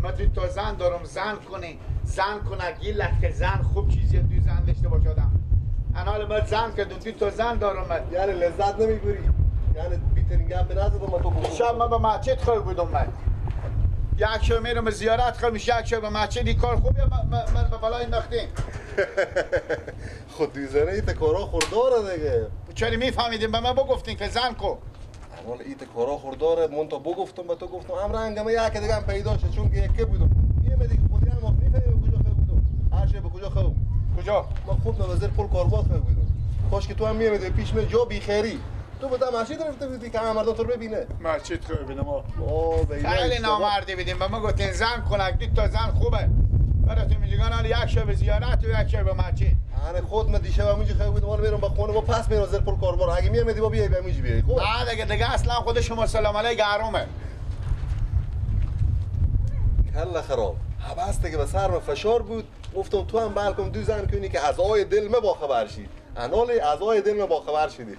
من دو تا زن دارم، زن کنی زن کنگی لکه زن خوب چیزی دوی زن داشته باشدم. حالا من زن کردم دو تا زن دارم. یعنی لذت نمیبری؟ یعنی بیترین گپ نزدم من تو گفتم شب من به مسجد خواه بودم. من یک شب میرم زیارت خواه میشه، یک شب به مسجد. این کار خوبیه من به بلای انداختیم. خود دوی زنه ایت کارا خورداره دیگه. چرا میفهمیدیم به من بگفتین که زن کو؟ حالا ایت کارا خورداره من تا بگفتم به تو گفتم امرنگم یک دیگه هم پیدا شد چون که یکی بودم. میگم دیگه خودی هم میفهمم کجا خو بودم. هر شب به کجا خو؟ کجا؟ من خوب نوزر پول کارباز خو بودم. کاش که تو هم میامدی پیش من جا بی خیری. تو به مسجد رفته بودی که همه مردم تو رو ببینه. مسجد خواه ببینم خیلی نامردی بیدیم به ما گفتین زن کنک دو تا زن خوبه. براتون میگن حالا یک شب زیارت و یک شب به مسجد. انا خود من دیشب همونجا خیلی بودم حالا میرم با خونه با پس میرم زیر پول کاربار اگه میامدی با بیای همینجا بیای خب نه دیگه اصلا خود شما سلام علیک حرامه. کله خراب حبسته که به سرم فشار بود گفتم تو هم بلکم دو زن کنی که اعضای دل ما با خبر شی انال اعضای دل ما با خبر شدی